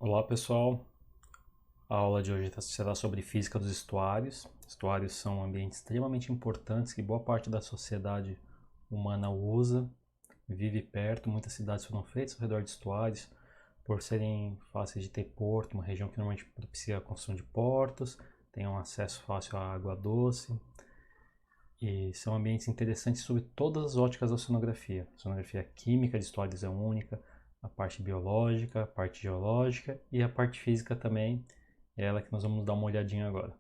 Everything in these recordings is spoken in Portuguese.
Olá pessoal, a aula de hoje será sobre física dos estuários. Estuários são ambientes extremamente importantes que boa parte da sociedade humana usa, vive perto. Muitas cidades foram feitas ao redor de estuários por serem fáceis de ter porto, uma região que normalmente propicia a construção de portos, tem um acesso fácil à água doce e são ambientes interessantes sob todas as óticas da oceanografia. A oceanografia química de estuários é única, a parte biológica, a parte geológica e a parte física também, é ela que nós vamos dar uma olhadinha agora.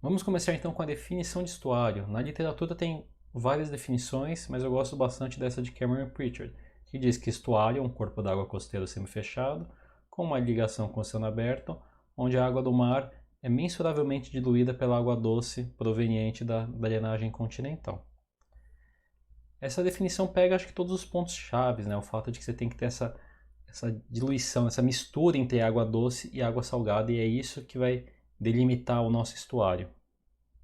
Vamos começar então com a definição de estuário. Na literatura tem várias definições, mas eu gosto bastante dessa de Cameron Pritchard, que diz que estuário é um corpo d'água costeiro semifechado, com uma ligação com o oceano aberto, onde a água do mar é mensuravelmente diluída pela água doce proveniente da drenagem continental. Essa definição pega, acho que, todos os pontos chaves, né? O fato de que você tem que ter essa diluição, essa mistura entre água doce e água salgada, e é isso que vai delimitar o nosso estuário.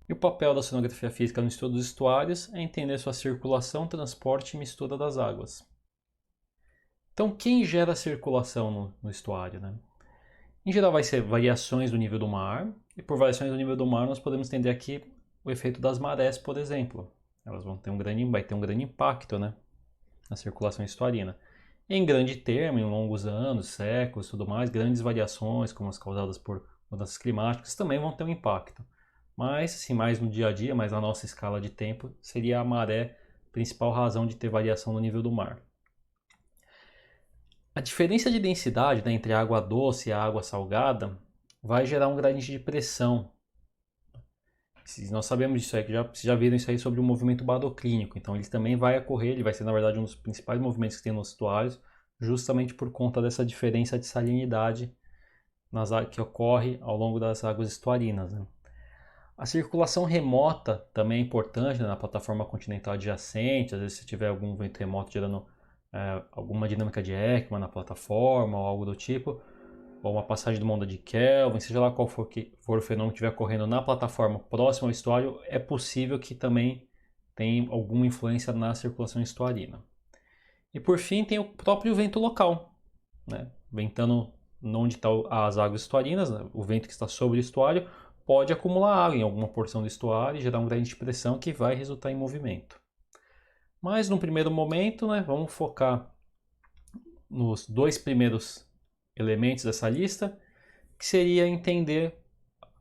E o papel da oceanografia física no estudo dos estuários é entender sua circulação, transporte e mistura das águas. Então, quem gera a circulação no estuário, né? Em geral vai ser variações do nível do mar, e por variações do nível do mar nós podemos entender aqui o efeito das marés, por exemplo. Elas vão ter vai ter um grande impacto, né, na circulação estuarina. Em grande termo, em longos anos, séculos e tudo mais, grandes variações, como as causadas por mudanças climáticas, também vão ter um impacto. Mas, assim, mais no dia a dia, mais na nossa escala de tempo, seria a maré a principal razão de ter variação no nível do mar. A diferença de densidade, né, entre a água doce e a água salgada vai gerar um gradiente de pressão. Nós sabemos disso aí, que vocês já viram isso aí sobre o movimento baroclínico. Então ele também vai ocorrer, ele vai ser na verdade um dos principais movimentos que tem nos estuários, justamente por conta dessa diferença de salinidade que ocorre ao longo das águas estuarinas, né? A circulação remota também é importante, né, na plataforma continental adjacente. Às vezes se tiver algum vento remoto gerando alguma dinâmica de Ekman na plataforma ou algo do tipo, ou uma passagem de onda de Kelvin, seja lá qual for o fenômeno que estiver ocorrendo na plataforma próxima ao estuário, é possível que também tenha alguma influência na circulação estuarina. E por fim tem o próprio vento local, né? Ventando onde estão as águas estuarinas, né? O vento que está sobre o estuário pode acumular água em alguma porção do estuário e gerar um gradiente de pressão que vai resultar em movimento. Mas no primeiro momento, né, vamos focar nos dois primeiros elementos dessa lista, que seria entender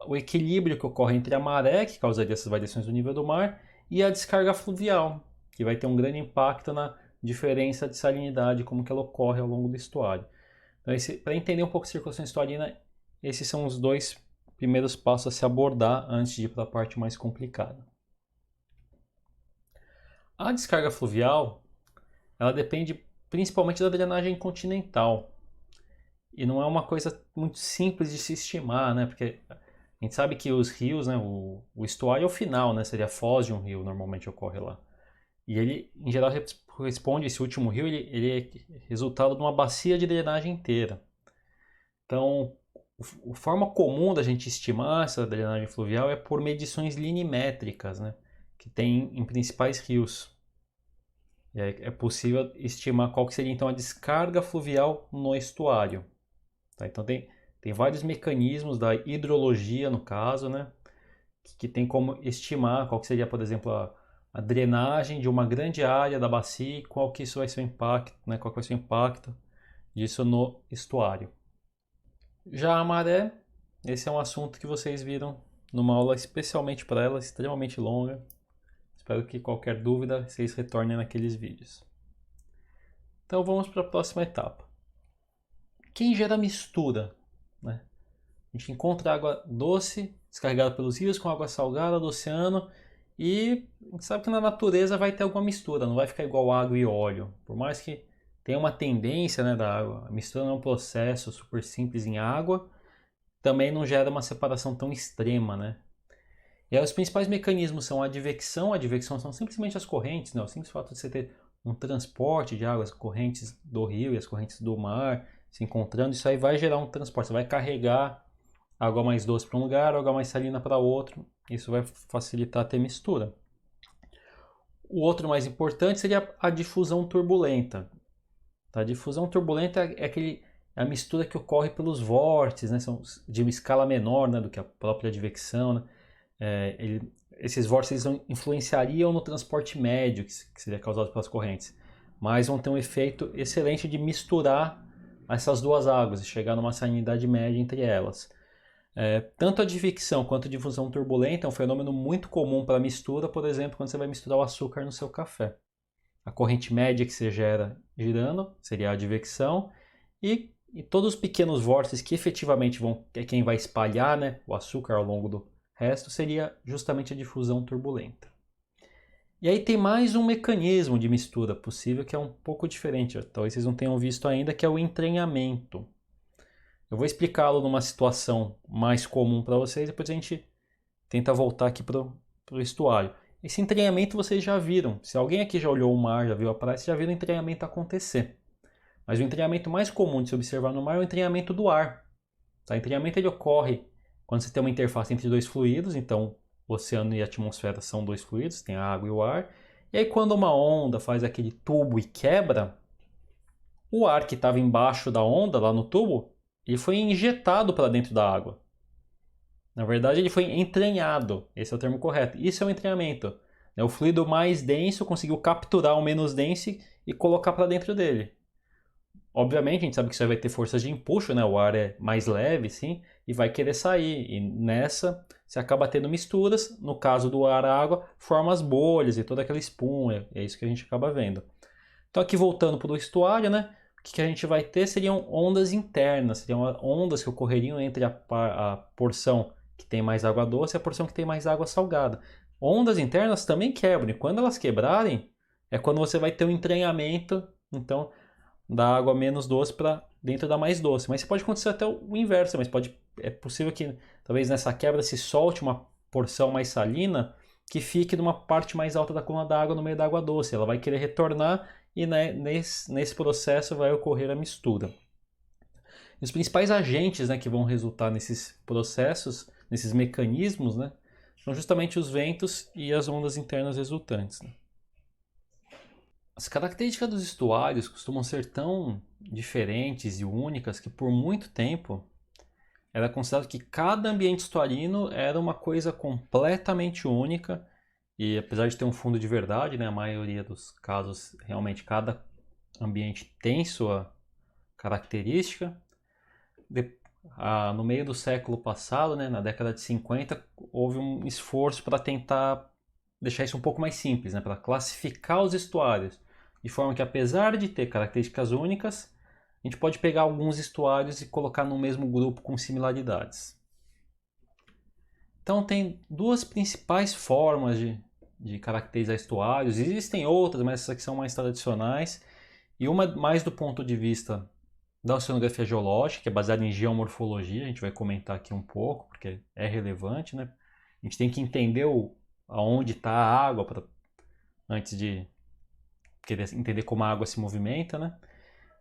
o equilíbrio que ocorre entre a maré, que causaria essas variações do nível do mar, e a descarga fluvial, que vai ter um grande impacto na diferença de salinidade, como que ela ocorre ao longo do estuário. Então, para entender um pouco a circulação estuarina, esses são os dois primeiros passos a se abordar antes de ir para a parte mais complicada. A descarga fluvial, ela depende principalmente da drenagem continental. E não é uma coisa muito simples de se estimar, né? Porque a gente sabe que os rios, né, o estuário é o final, né? Seria a foz de um rio, normalmente ocorre lá. E ele, em geral, responde, esse último rio, ele é resultado de uma bacia de drenagem inteira. Então, a forma comum da gente estimar essa drenagem fluvial é por medições linimétricas, né? Que tem em principais rios. E aí é possível estimar qual que seria então a descarga fluvial no estuário. Tá? Então tem vários mecanismos da hidrologia, no caso, né, que tem como estimar qual que seria, por exemplo, a drenagem de uma grande área da bacia e qual que isso vai ser o impacto, né, qual que vai ser o impacto disso no estuário. Já a maré, esse é um assunto que vocês viram numa aula especialmente para ela, extremamente longa. Espero que qualquer dúvida vocês retornem naqueles vídeos. Então vamos para a próxima etapa. Quem gera mistura, né? A gente encontra água doce descarregada pelos rios com água salgada do oceano e a gente sabe que na natureza vai ter alguma mistura, não vai ficar igual água e óleo. Por mais que tenha uma tendência, né, da água, a mistura não é um processo super simples em água, também não gera uma separação tão extrema, né? E aí os principais mecanismos são a advecção são simplesmente as correntes, né? O simples fato de você ter um transporte de águas, correntes do rio e as correntes do mar se encontrando, isso aí vai gerar um transporte, você vai carregar água mais doce para um lugar, água mais salina para outro, isso vai facilitar ter mistura. O outro mais importante seria a difusão turbulenta. A difusão turbulenta é aquele é a mistura que ocorre pelos vórtices, né? São de uma escala menor, né, do que a própria advecção, né? Esses vórtices influenciariam no transporte médio, que seria causado pelas correntes, mas vão ter um efeito excelente de misturar essas duas águas e chegar numa salinidade média entre elas. Tanto a advecção quanto a difusão turbulenta é um fenômeno muito comum para mistura, por exemplo, quando você vai misturar o açúcar no seu café. A corrente média que você gera girando seria a advecção, e todos os pequenos vórtices que efetivamente é quem vai espalhar, né, o açúcar ao longo do resto, seria justamente a difusão turbulenta. E aí tem mais um mecanismo de mistura possível que é um pouco diferente, talvez vocês não tenham visto ainda, que é o entranhamento. Eu vou explicá-lo numa situação mais comum para vocês, depois a gente tenta voltar aqui para o estuário. Esse entranhamento vocês já viram. Se alguém aqui já olhou o mar, já viu a praia, vocês já viram o entranhamento acontecer. Mas o entranhamento mais comum de se observar no mar é o entranhamento do ar. Tá? O entranhamento ele ocorre quando você tem uma interface entre dois fluidos, então o oceano e a atmosfera são dois fluidos, tem a água e o ar. E aí quando uma onda faz aquele tubo e quebra, o ar que estava embaixo da onda, lá no tubo, ele foi injetado para dentro da água. Na verdade, ele foi entranhado. Esse é o termo correto. Isso é o entranhamento. O fluido mais denso conseguiu capturar o menos denso e colocar para dentro dele. Obviamente, a gente sabe que isso vai ter forças de empuxo, né? O ar é mais leve, sim, e vai querer sair. E nessa, você acaba tendo misturas. No caso do ar, a água forma as bolhas e toda aquela espuma. É isso que a gente acaba vendo. Então, aqui voltando para o estuário, né? O que a gente vai ter seriam ondas internas. Seriam ondas que ocorreriam entre a porção que tem mais água doce e a porção que tem mais água salgada. Ondas internas também quebram. E quando elas quebrarem, é quando você vai ter um entranhamento, então, da água menos doce para dentro da mais doce. Mas pode acontecer até o inverso, mas é possível que talvez nessa quebra se solte uma porção mais salina que fique numa parte mais alta da coluna da água no meio da água doce. Ela vai querer retornar e, né, nesse processo vai ocorrer a mistura. E os principais agentes, né, que vão resultar nesses processos, nesses mecanismos, né, são justamente os ventos e as ondas internas resultantes. Né? As características dos estuários costumam ser tão diferentes e únicas que por muito tempo era considerado que cada ambiente estuarino era uma coisa completamente única, e apesar de ter um fundo de verdade, né, a maioria dos casos realmente cada ambiente tem sua característica. No meio do século passado, né, na década de 50, houve um esforço para tentar deixar isso um pouco mais simples, né, para classificar os estuários, de forma que apesar de ter características únicas, a gente pode pegar alguns estuários e colocar no mesmo grupo com similaridades. Então tem duas principais formas de caracterizar estuários. Existem outras, mas essas aqui são mais tradicionais. E uma mais do ponto de vista da oceanografia geológica, que é baseada em geomorfologia. A gente vai comentar aqui um pouco, porque é relevante, né? A gente tem que entender aonde está a água antes de querer entender como a água se movimenta, né?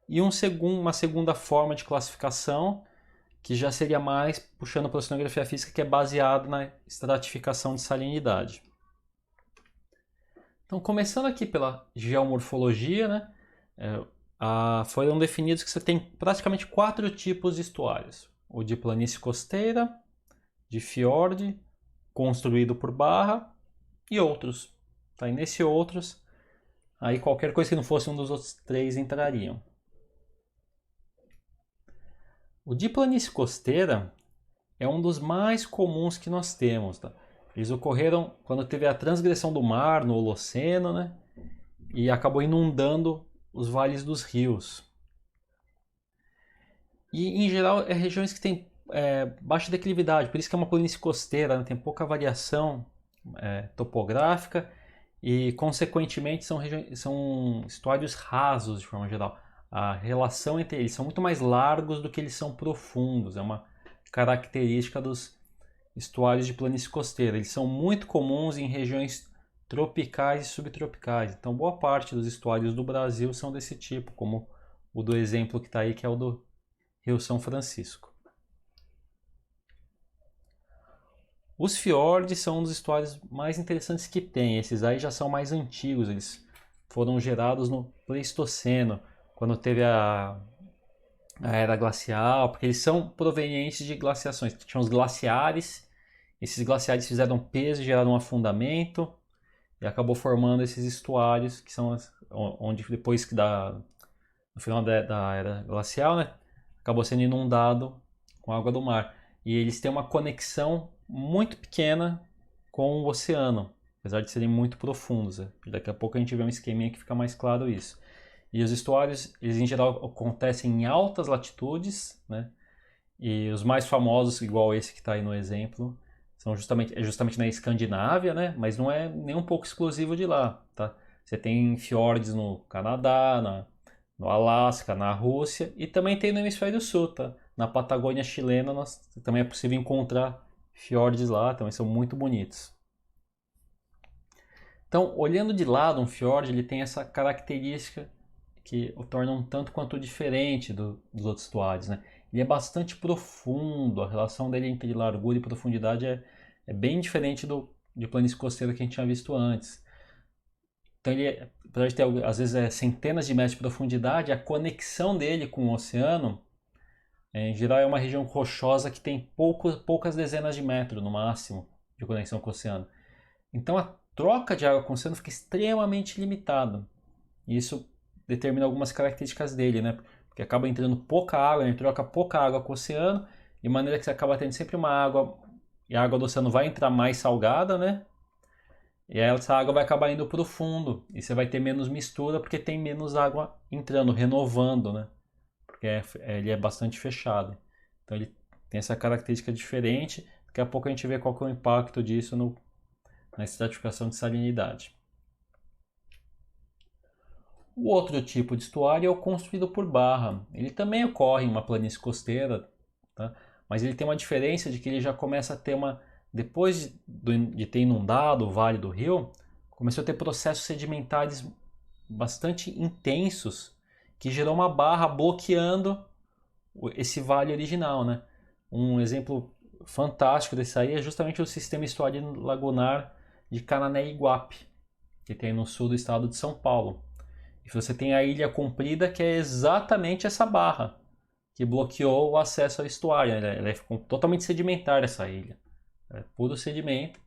E uma segunda forma de classificação, que já seria mais puxando para a oceanografia física, que é baseado na estratificação de salinidade. Então, começando aqui pela geomorfologia, né, foram definidos que você tem praticamente 4 tipos de estuários. O de planície costeira, de fiord, construído por barra e outros. Tá? E nesse outros, aí qualquer coisa que não fosse um dos outros 3 entrariam. O de planície costeira é um dos mais comuns que nós temos. Tá? Eles ocorreram quando teve a transgressão do mar no Holoceno, né? E acabou inundando os vales dos rios. E em geral é regiões que têm baixa declividade, por isso que é uma planície costeira, né? Tem pouca variação topográfica e consequentemente são estuários rasos de forma geral. A relação entre eles são muito mais largos do que eles são profundos, é uma característica dos estuários de planície costeira. Eles são muito comuns em regiões tropicais e subtropicais. Então, boa parte dos estuários do Brasil são desse tipo, como o do exemplo que está aí, que é o do Rio São Francisco. Os fiordes são um dos estuários mais interessantes que tem. Esses aí já são mais antigos, eles foram gerados no Pleistoceno, quando teve a a era glacial, porque eles são provenientes de glaciações. Tinham os glaciares, esses glaciares fizeram peso, geraram um afundamento e acabou formando esses estuários que são onde depois que no final da era glacial, né, acabou sendo inundado com água do mar. E eles têm uma conexão muito pequena com o oceano, apesar de serem muito profundos. Né? Daqui a pouco a gente vê um esqueminha que fica mais claro isso. E os estuários, eles em geral acontecem em altas latitudes, né? E os mais famosos, igual esse que está aí no exemplo, é justamente na Escandinávia, né? Mas não é nem um pouco exclusivo de lá, tá? Você tem fiordes no Canadá, no Alasca, na Rússia e também tem no Hemisfério Sul, tá? Na Patagônia chilena também é possível encontrar fiordes lá, também são muito bonitos. Então, olhando de lado, um fiord ele tem essa característica que o torna um tanto quanto diferente dos outros estuários, né? Ele é bastante profundo, a relação dele entre largura e profundidade é bem diferente de planície costeira que a gente tinha visto antes. Então ele, apesar de ter às vezes centenas de metros de profundidade, a conexão dele com o oceano, em geral é uma região rochosa que tem poucas dezenas de metros no máximo de conexão com o oceano. Então a troca de água com o oceano fica extremamente limitada. E isso determina algumas características dele, né? Porque acaba entrando pouca água, ele troca pouca água com o oceano, de maneira que você acaba tendo sempre uma água, e a água do oceano vai entrar mais salgada, né? E aí essa água vai acabar indo para o fundo, e você vai ter menos mistura porque tem menos água entrando, renovando, né? Porque ele é bastante fechado. Então ele tem essa característica diferente. Daqui a pouco a gente vê qual que é o impacto disso na estratificação de salinidade. O outro tipo de estuário é o construído por barra. Ele também ocorre em uma planície costeira, tá? Mas ele tem uma diferença de que ele já começa a ter depois de ter inundado o vale do rio, começou a ter processos sedimentares bastante intensos que gerou uma barra bloqueando esse vale original, né? Um exemplo fantástico desse aí é justamente o sistema estuário lagunar de Canané-Iguape, que tem no sul do estado de São Paulo. E você tem a Ilha Comprida, que é exatamente essa barra que bloqueou o acesso ao estuário. Ela é totalmente sedimentar, essa ilha. É puro sedimento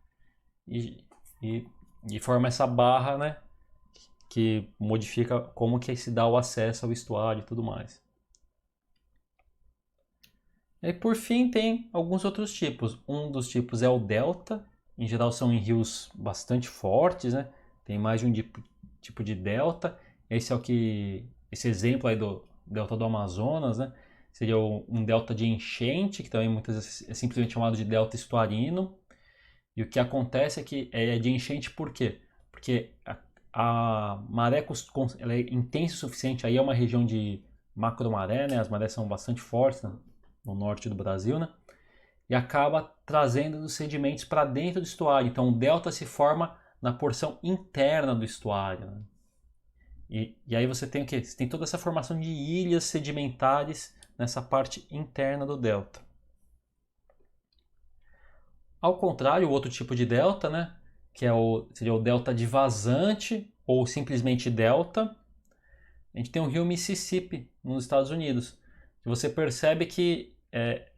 e, e, e forma essa barra, né, que modifica como que se dá o acesso ao estuário e tudo mais. E por fim tem alguns outros tipos. Um dos tipos é o delta. Em geral são em rios bastante fortes, né? Tem mais de um tipo de delta. Esse exemplo aí do delta do Amazonas, né? Seria um delta de enchente, que também muitas vezes é simplesmente chamado de delta estuarino. E o que acontece é que é de enchente por quê? Porque a maré ela é intensa o suficiente, aí é uma região de macromaré, né? As marés são bastante fortes, né? No norte do Brasil, né? E acaba trazendo os sedimentos para dentro do estuário. Então o delta se forma na porção interna do estuário. Né? E aí você tem o quê? Você tem toda essa formação de ilhas sedimentares nessa parte interna do delta. Ao contrário, o outro tipo de delta, né, que seria o delta de vazante ou simplesmente delta, a gente tem o rio Mississippi nos Estados Unidos. Que você percebe que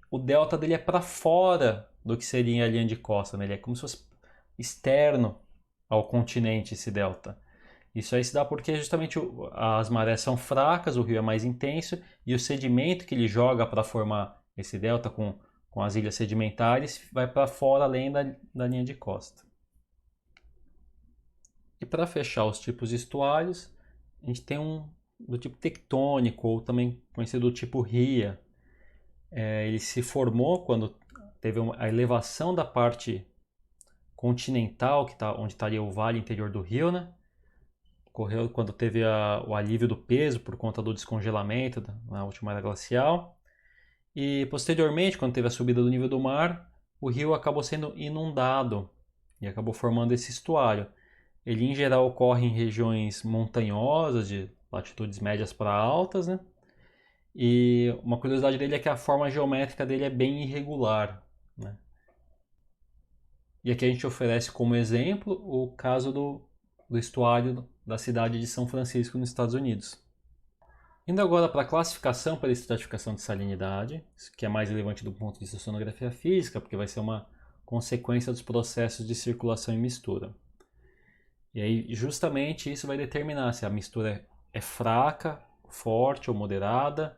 o delta dele é para fora do que seria a linha de costa, né? Ele é como se fosse externo ao continente esse delta. Isso aí se dá porque justamente as marés são fracas, o rio é mais intenso e o sedimento que ele joga para formar esse delta com as ilhas sedimentares vai para fora além da linha de costa. E para fechar os tipos de estuários, a gente tem um do tipo tectônico, ou também conhecido do tipo ria. Ele se formou quando teve a elevação da parte continental, onde estaria o vale interior do rio, né? Ocorreu quando teve o alívio do peso por conta do descongelamento na última era glacial. E posteriormente, quando teve a subida do nível do mar, o rio acabou sendo inundado e acabou formando esse estuário. Ele em geral ocorre em regiões montanhosas, de latitudes médias para altas, né? E uma curiosidade dele é que a forma geométrica dele é bem irregular, né? E aqui a gente oferece como exemplo o caso do estuário da cidade de São Francisco, nos Estados Unidos. Indo agora para a classificação pela estratificação de salinidade, que é mais relevante do ponto de vista da sonografia física, porque vai ser uma consequência dos processos de circulação e mistura. E aí, justamente isso vai determinar se a mistura é fraca, forte ou moderada.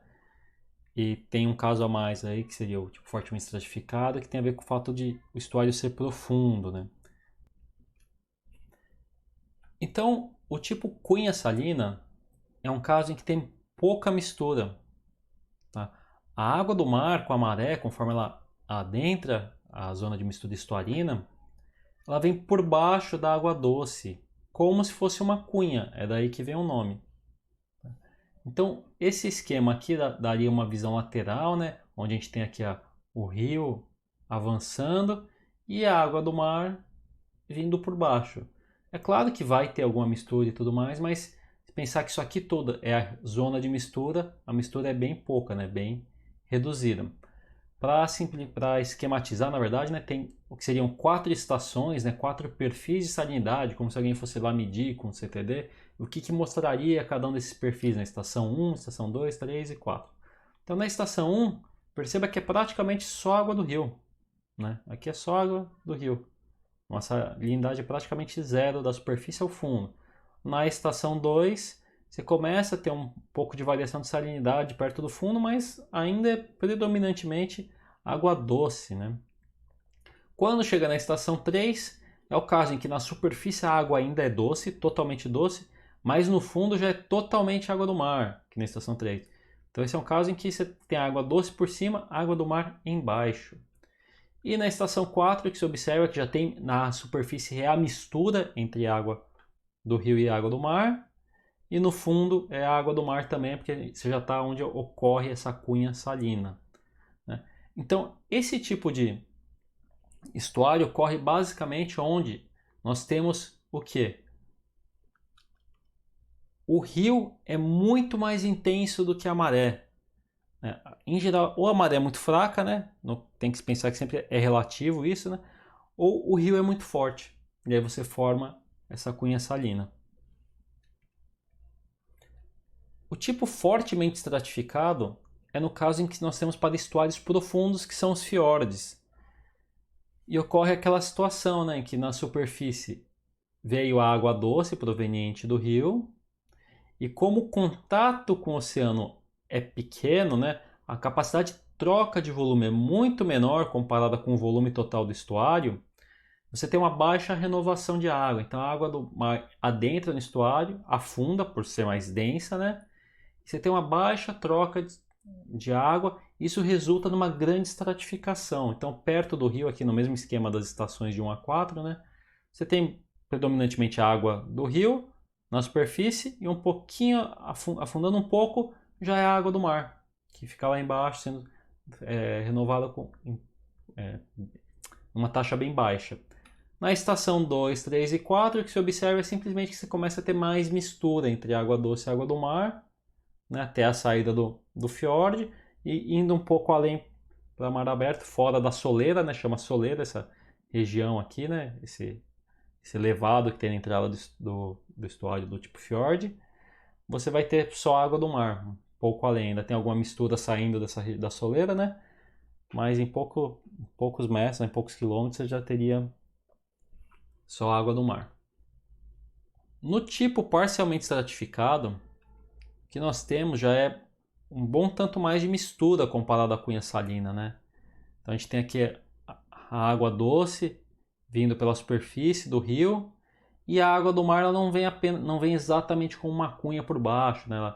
E tem um caso a mais aí, que seria o tipo fortemente estratificado, que tem a ver com o fato de o estuário ser profundo, né? Então, o tipo cunha salina é um caso em que tem pouca mistura. Tá? A água do mar com a maré, conforme ela adentra a zona de mistura estuarina, ela vem por baixo da água doce, como se fosse uma cunha. É daí que vem o nome. Então, esse esquema aqui daria uma visão lateral, né? Onde a gente tem aqui o rio avançando e a água do mar vindo por baixo. É claro que vai ter alguma mistura e tudo mais, mas se pensar que isso aqui toda é a zona de mistura, a mistura é bem pouca, né? Bem reduzida. Para esquematizar, na verdade, né, tem o que seriam 4 estações, né, 4 perfis de salinidade, como se alguém fosse lá medir com o CTD, o que mostraria cada um desses perfis, na estação 1, estação 2, 3 e 4. Então, na estação 1, perceba que é praticamente só água do rio. Né? Aqui é só água do rio. Uma salinidade praticamente zero da superfície ao fundo. Na estação 2, você começa a ter um pouco de variação de salinidade perto do fundo, mas ainda é predominantemente água doce. Né? Quando chega na estação 3, é o caso em que na superfície a água ainda é doce, totalmente doce, mas no fundo já é totalmente água do mar, que na estação 3. Então esse é um caso em que você tem água doce por cima, água do mar embaixo. E na estação 4, que se observa que já tem na superfície a mistura entre água do rio e água do mar. E no fundo é a água do mar também, porque você já está onde ocorre essa cunha salina. Né? Então, esse tipo de estuário ocorre basicamente onde nós temos o quê? O rio é muito mais intenso do que a maré. Né? Em geral, ou a maré é muito fraca, né? Tem que pensar que sempre é relativo isso, né? Ou o rio é muito forte. E aí você forma essa cunha salina. O tipo fortemente estratificado é no caso em que nós temos para estuários profundos, que são os fiordes. E ocorre aquela situação, né, em que na superfície veio a água doce proveniente do rio, e como o contato com o oceano é pequeno, né, a capacidade de troca de volume é muito menor comparada com o volume total do estuário, você tem uma baixa renovação de água. Então a água do mar adentra no estuário, afunda por ser mais densa, né? Você tem uma baixa troca de água, isso resulta numa grande estratificação. Então, perto do rio, aqui no mesmo esquema das estações de 1 a 4, né, você tem predominantemente a água do rio na superfície e um pouquinho, afundando um pouco, já é a água do mar, que fica lá embaixo sendo renovada com uma taxa bem baixa. Na estação 2, 3 e 4, o que se observa é simplesmente que você começa a ter mais mistura entre a água doce e a água do mar, né, até a saída do fiord, e indo um pouco além para mar aberto, fora da soleira, né, chama soleira essa região aqui, né, esse elevado que tem na entrada do estuário do tipo fiord, você vai ter só água do mar, um pouco além, ainda tem alguma mistura saindo da soleira, né, mas em poucos metros, em poucos quilômetros, você já teria só água do mar. No tipo parcialmente estratificado, o que nós temos já é um bom tanto mais de mistura comparado à cunha salina, né? Então a gente tem aqui a água doce vindo pela superfície do rio e a água do mar ela não vem exatamente com uma cunha por baixo, né?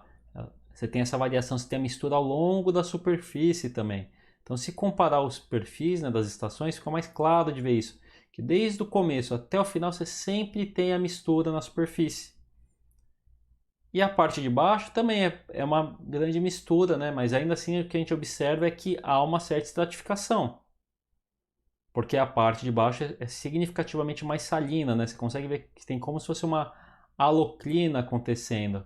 Você tem essa variação, você tem a mistura ao longo da superfície também. Então se comparar os perfis, né, das estações, fica mais claro de ver isso. Que desde o começo até o final você sempre tem a mistura na superfície. E a parte de baixo também é uma grande mistura, né? Mas ainda assim o que a gente observa é que há uma certa estratificação. Porque a parte de baixo é significativamente mais salina, né? Você consegue ver que tem como se fosse uma haloclina acontecendo.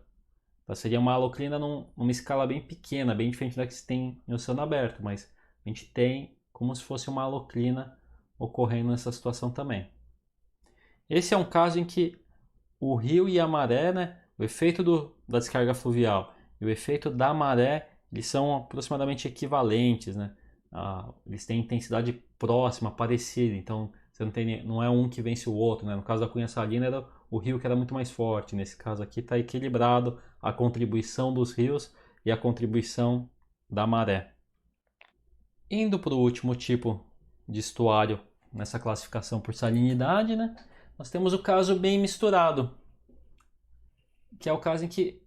Então, seria uma haloclina numa escala bem pequena, bem diferente da que se tem em oceano aberto, mas a gente tem como se fosse uma haloclina ocorrendo nessa situação também. Esse é um caso em que o rio e a maré, né, o efeito da descarga fluvial e o efeito da maré, eles são aproximadamente equivalentes, né? Eles têm intensidade próxima, parecida, então você não é um que vence o outro, né? No caso da Cunha Salina era o rio que era muito mais forte, nesse caso aqui está equilibrado a contribuição dos rios e a contribuição da maré. Indo para o último tipo de estuário nessa classificação por salinidade, né? Nós temos o caso bem misturado, que é o caso em que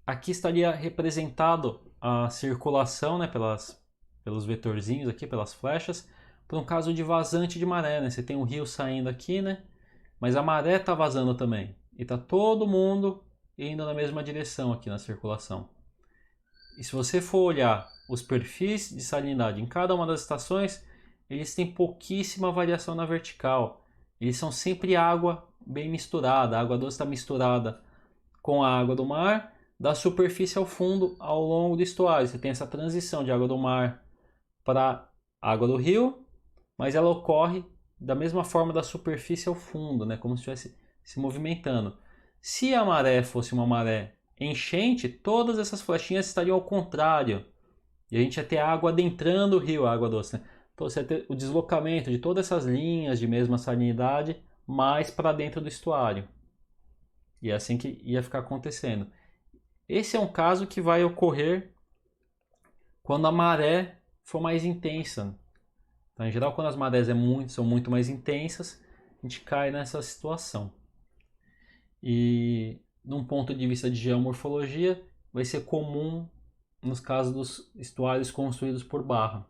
aqui estaria representado a circulação, né, pelos vetorzinhos aqui, pelas flechas, por um caso de vazante de maré, né? Você tem o rio saindo aqui, né? Mas a maré está vazando também. E está todo mundo indo na mesma direção aqui na circulação. E se você for olhar os perfis de salinidade em cada uma das estações, eles têm pouquíssima variação na vertical. Eles são sempre água bem misturada. A água doce está misturada com a água do mar, da superfície ao fundo ao longo do estuário. Você tem essa transição de água do mar para água do rio, mas ela ocorre da mesma forma da superfície ao fundo, né? Como se estivesse se movimentando. Se a maré fosse uma maré enchente, todas essas flechinhas estariam ao contrário. E a gente ia ter a água adentrando o rio, a água doce, né? Então você ia ter o deslocamento de todas essas linhas de mesma salinidade mais para dentro do estuário. E é assim que ia ficar acontecendo. Esse é um caso que vai ocorrer quando a maré for mais intensa. Então, em geral, quando as marés são muito mais intensas, a gente cai nessa situação. E, num ponto de vista de geomorfologia, vai ser comum nos casos dos estuários construídos por barra.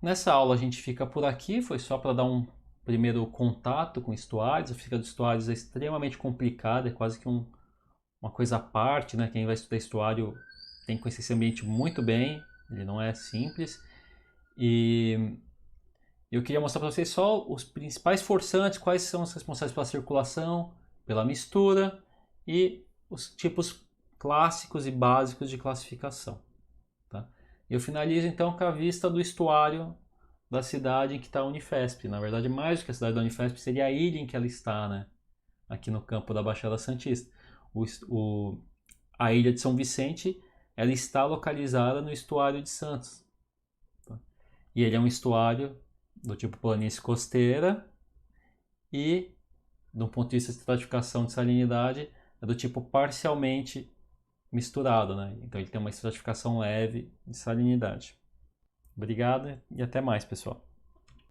Nessa aula a gente fica por aqui, foi só para dar um primeiro contato com estuários. A física dos estuários é extremamente complicada, é quase que uma coisa à parte, né? Quem vai estudar estuário tem que conhecer esse ambiente muito bem, ele não é simples. E eu queria mostrar para vocês só os principais forçantes, quais são os responsáveis pela circulação, pela mistura e os tipos clássicos e básicos de classificação. Tá? Eu finalizo então com a vista do estuário da cidade em que está a Unifesp. Na verdade, mais do que a cidade da Unifesp, seria a ilha em que ela está, né? Aqui no campo da Baixada Santista. A ilha de São Vicente, ela está localizada no estuário de Santos. Tá? E ele é um estuário do tipo planície costeira e, do ponto de vista de estratificação de salinidade, é do tipo parcialmente misturado, né? Então ele tem uma estratificação leve de salinidade. Obrigado e até mais, pessoal.